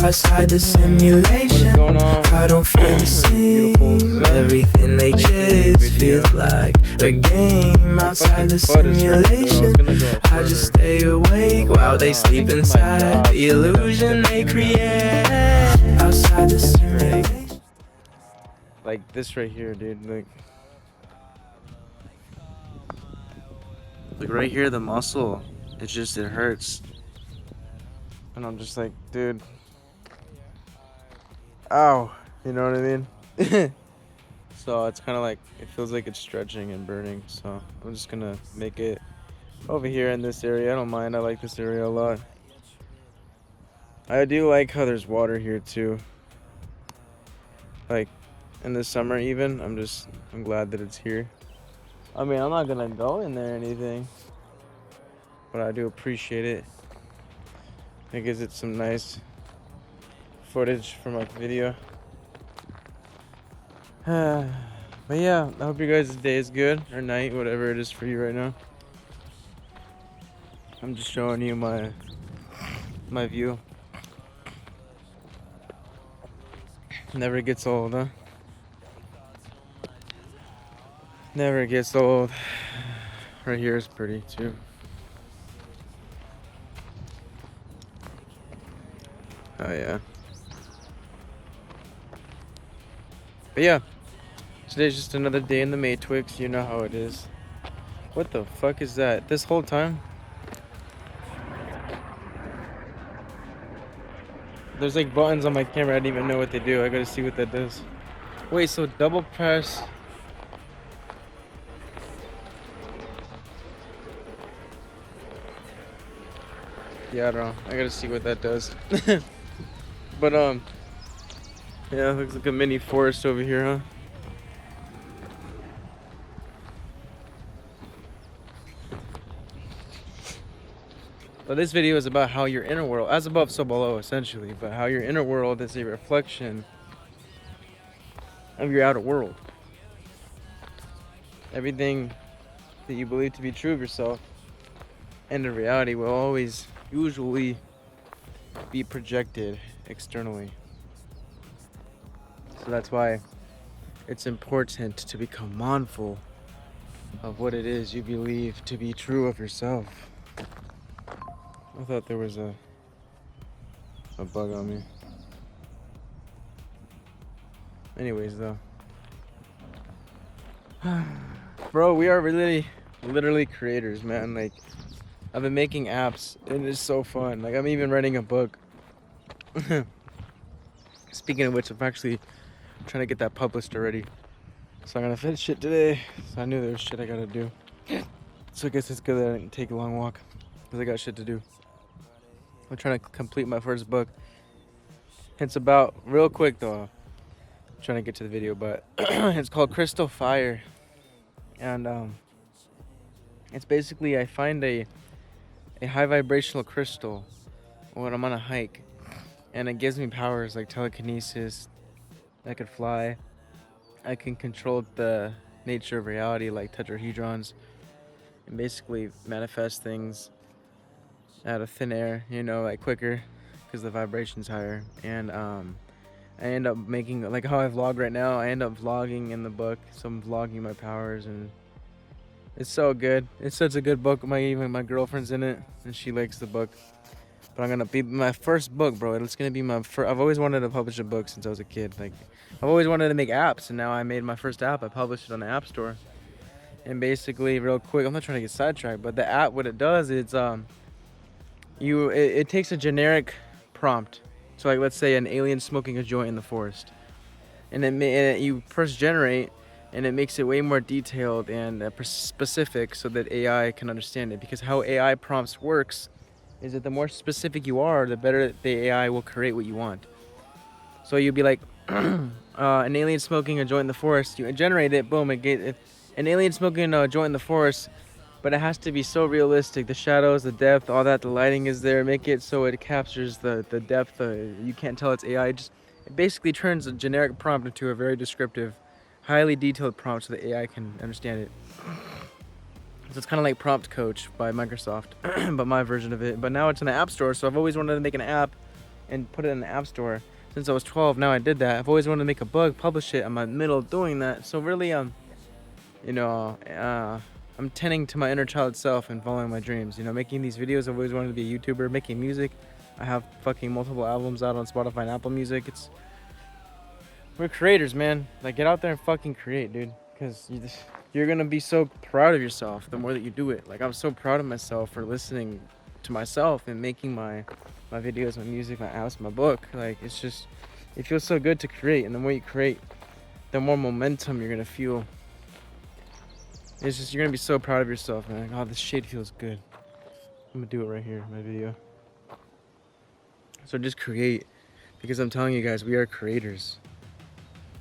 outside the simulation. I don't feel the same. Everything they just feels like a game outside the simulation. I just stay awake while they sleep inside the illusion they create outside the simulation. Like this right here, dude. Like right here, the muscle. It hurts. And I'm just like, dude. Ow. You know what I mean? So it's kind of like, it feels like it's stretching and burning. So I'm just gonna make it over here in this area. I don't mind. I like this area a lot. I do like how there's water here too. Like in the summer even. I'm glad that it's here. I mean, I'm not gonna go in there or anything, but I do appreciate it. It gives it some nice footage for my video. But yeah, I hope your guys' day is good, or night, whatever it is for you right now. I'm just showing you my view. Never gets old, huh? Never gets old. Right here is pretty too. Oh yeah. But yeah, today's just another day in the Matrix. You know how it is. What the fuck is that? This whole time? There's like buttons on my camera. I didn't even know what they do. I gotta see what that does. Wait, so double press. Yeah, I don't know. I gotta see what that does. But yeah, it looks like a mini forest over here, huh? Well, this video is about how your inner world, as above, so below, essentially, but how your inner world is a reflection of your outer world. Everything that you believe to be true of yourself and in reality will always usually be projected externally. So that's why it's important to become mindful of what it is you believe to be true of yourself. I thought there was a bug on me. Anyways, though. Bro, we are really, literally creators, man. Like, I've been making apps, and it's so fun. Like, I'm even writing a book. Speaking of which, I'm actually trying to get that published already. So I'm gonna finish it today. So I knew there was shit I gotta do. So I guess it's good that I didn't take a long walk, because I got shit to do. I'm trying to complete my first book. It's about, real quick though, I'm trying to get to the video, but it's called Crystal Fire. And it's basically, I find a high vibrational crystal when I'm on a hike, and it gives me powers like telekinesis. I could fly. I can control the nature of reality like tetrahedrons, and basically manifest things out of thin air, you know, like quicker because the vibration's higher. And I end up making, like how I vlog right now, I end up vlogging in the book. So I'm vlogging my powers, and it's so good. It's such a good book. Even my girlfriend's in it, and she likes the book. But I'm gonna be my first book, bro. It's gonna be my first. I've always wanted to publish a book since I was a kid. Like, I've always wanted to make apps, and now I made my first app. I published it on the App Store. And basically, real quick, I'm not trying to get sidetracked, but the app, what it does is it takes a generic prompt. So like, let's say an alien smoking a joint in the forest, and you press generate, and it makes it way more detailed and specific so that AI can understand it. Because how AI prompts works is that the more specific you are, the better the AI will create what you want. So you'd be like, an alien smoking a joint in the forest. You generate it, boom, an alien smoking a joint in the forest. But it has to be so realistic. The shadows, the depth, all that, the lighting is there. Make it so it captures the depth. You can't tell it's AI. It basically turns a generic prompt into a very descriptive, highly detailed prompt so the AI can understand it. So it's kind of like Prompt Coach by Microsoft, but my version of it. But now it's in the App Store, so I've always wanted to make an app and put it in the app store since I was 12. Now I did that. I've always wanted to make a book, publish it. I'm in the middle of doing that. So really, you know, I'm tending to my inner child self and following my dreams. You know, making these videos. I've always wanted to be a YouTuber, making music. I have fucking multiple albums out on Spotify and Apple Music. We're creators, man. Like, get out there and fucking create, dude. Because you're gonna be so proud of yourself the more that you do it. Like, I'm so proud of myself for listening to myself and making my videos, my music, my apps, my book. Like, it's just, it feels so good to create. And the more you create, the more momentum you're gonna feel. It's just, you're gonna be so proud of yourself, man. Like, oh, this shade feels good. I'm gonna do it right here in my video. So just create, because I'm telling you guys, we are creators.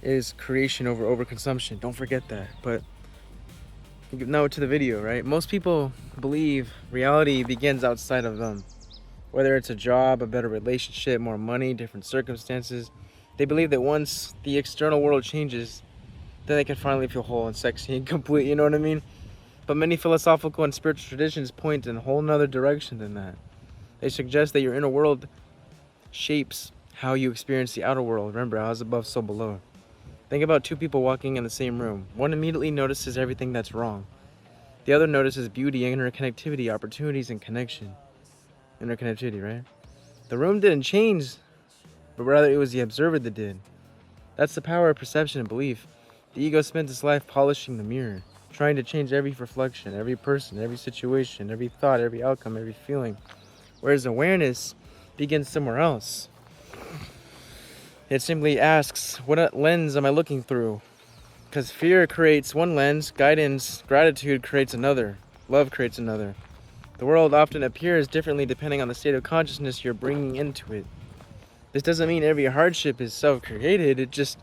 It is creation over overconsumption. Don't forget that. But now to the video, right? Most people believe reality begins outside of them. Whether it's a job, a better relationship, more money, different circumstances. They believe that once the external world changes, then they can finally feel whole and sexy and complete, you know what I mean? But many philosophical and spiritual traditions point in a whole nother direction than that. They suggest that your inner world shapes how you experience the outer world. Remember, as above, so below. Think about two people walking in the same room. One immediately notices everything that's wrong. The other notices beauty, interconnectivity, opportunities, and connection. Interconnectivity, right? The room didn't change, but rather it was the observer that did. That's the power of perception and belief. The ego spent its life polishing the mirror, trying to change every reflection, every person, every situation, every thought, every outcome, every feeling. Whereas awareness begins somewhere else. It simply asks, what lens am I looking through? Because fear creates one lens, guidance, gratitude creates another, love creates another. The world often appears differently depending on the state of consciousness you're bringing into it. This doesn't mean every hardship is self-created. It just,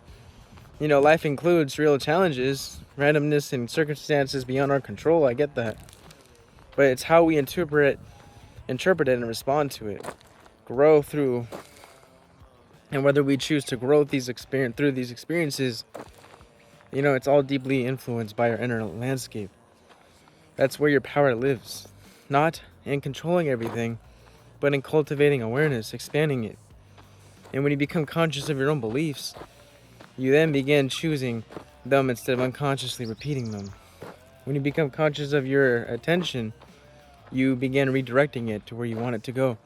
you know, life includes real challenges, randomness, and circumstances beyond our control. I get that. But it's how we interpret it and respond to it. Grow through, and whether we choose to grow through these experiences, you know, it's all deeply influenced by our inner landscape. That's where your power lives. Not in controlling everything, but in cultivating awareness, expanding it. And when you become conscious of your own beliefs, you then begin choosing them instead of unconsciously repeating them. When you become conscious of your attention, you begin redirecting it to where you want it to go.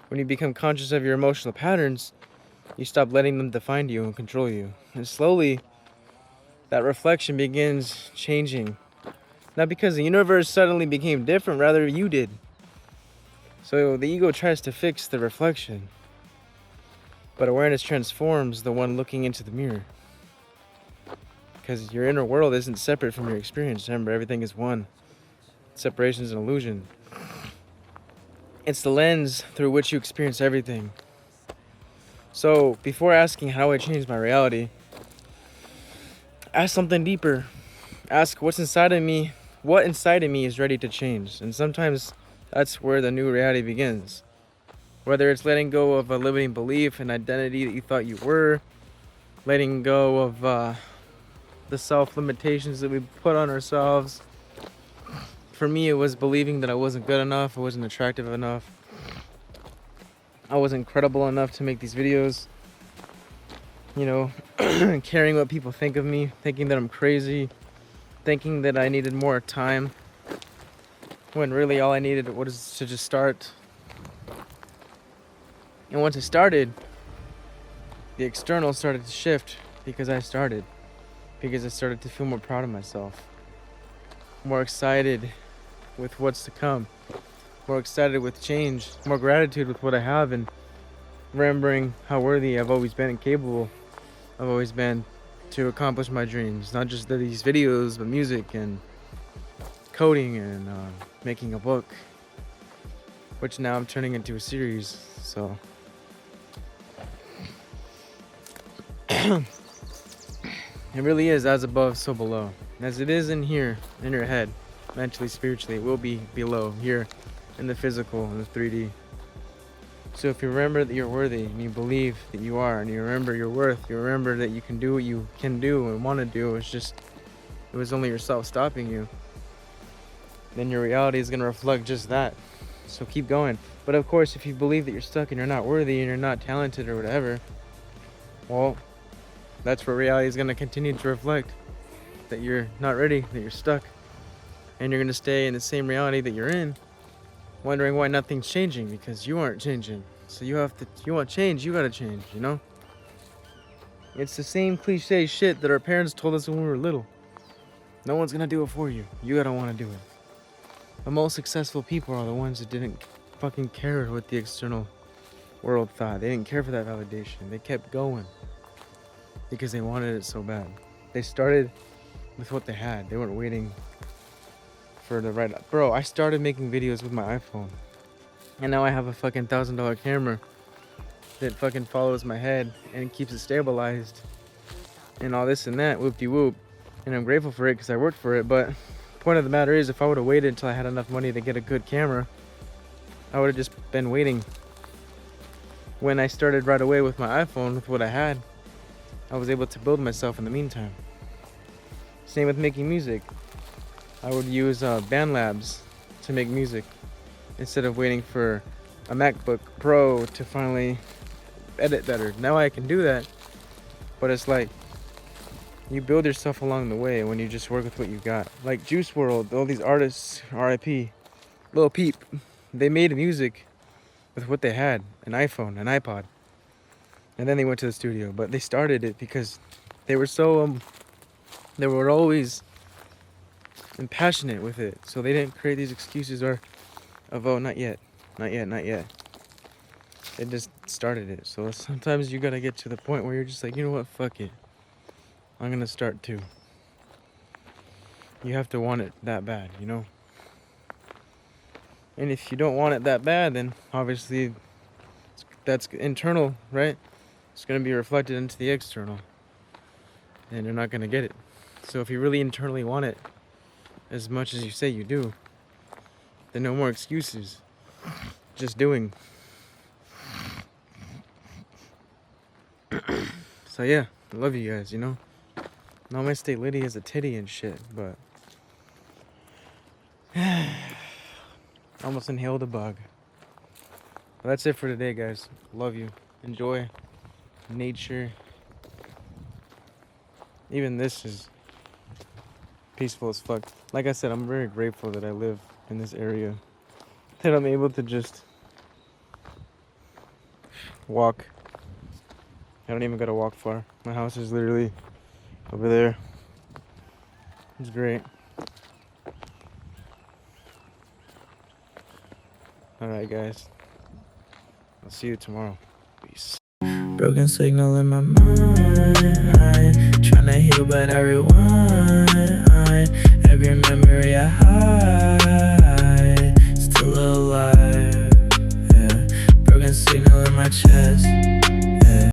When you become conscious of your emotional patterns, you stop letting them define you and control you. And slowly, that reflection begins changing. Not because the universe suddenly became different, rather you did. So the ego tries to fix the reflection, but awareness transforms the one looking into the mirror. Because your inner world isn't separate from your experience. Remember, everything is one. Separation is an illusion. It's the lens through which you experience everything. So before asking how I change my reality, ask something deeper. Ask what inside of me is ready to change. And sometimes that's where the new reality begins. Whether it's letting go of a limiting belief, an identity that you thought you were, letting go of the self-limitations that we put on ourselves. For me, it was believing that I wasn't good enough, I wasn't attractive enough, I wasn't credible enough to make these videos. You know, caring what people think of me, thinking that I'm crazy, thinking that I needed more time, when really all I needed was to just start. And once I started, the external started to shift because I started to feel more proud of myself, more excited with what's to come, more excited with change, more gratitude with what I have, and remembering how worthy I've always been and capable I've always been to accomplish my dreams. Not just these videos, but music and coding and making a book, which now I'm turning into a series. So it really is as above, so below. As it is in here, in your head, mentally, spiritually, it will be below here in the physical, in the 3D. So if you remember that you're worthy, and you believe that you are, and you remember your worth, you remember that you can do what you can do and want to do, it was only yourself stopping you, then your reality is going to reflect just that. So keep going. But of course, if you believe that you're stuck and you're not worthy and you're not talented or whatever, well, that's where reality is going to continue to reflect that you're not ready, that you're stuck, and you're going to stay in the same reality that you're in, wondering why nothing's changing, because you aren't changing. So you want change, you got to change, you know? It's the same cliche shit that our parents told us when we were little. No one's going to do it for you. You got to want to do it. The most successful people are the ones that didn't fucking care what the external world thought. They didn't care for that validation. They kept going because they wanted it so bad. They started with what they had. They weren't waiting for the right... Bro, I started making videos with my iPhone, and now I have a fucking $1,000 camera that fucking follows my head and keeps it stabilized and all this and that, whoop-de-whoop. And I'm grateful for it because I worked for it. But point of the matter is, if I would have waited until I had enough money to get a good camera, I would have just been waiting. When I started right away with my iPhone, with what I had, I was able to build myself in the meantime. Same with making music. I would use BandLabs to make music instead of waiting for a MacBook Pro to finally edit better. Now I can do that, but it's like you build yourself along the way when you just work with what you got. Like Juice WRLD, all these artists, R.I.P., Lil Peep, they made music with what they had, an iPhone, an iPod, and then they went to the studio. But they started it because they were so they were always impassionate with it, so they didn't create these excuses of, oh, not yet. They just started it. So sometimes you gotta get to the point where you're just like, you know what, fuck it, I'm gonna start too. You have to want it that bad, you know? And if you don't want it that bad, then obviously that's internal, right? It's gonna be reflected into the external, and you're not gonna get it. So if you really internally want it as much as you say you do, then no more excuses, just doing. So yeah, I love you guys, you know? Namaste Liddy is a titty and shit, but almost inhaled a bug. But that's it for today, guys. Love you. Enjoy nature. Even this is peaceful as fuck. Like I said, I'm very grateful that I live in this area, that I'm able to just walk. I don't even gotta walk far. My house is literally over there. It's great. Alright, guys. I'll see you tomorrow. Peace. Broken signal in my mind, tryna heal but I rewind. Every memory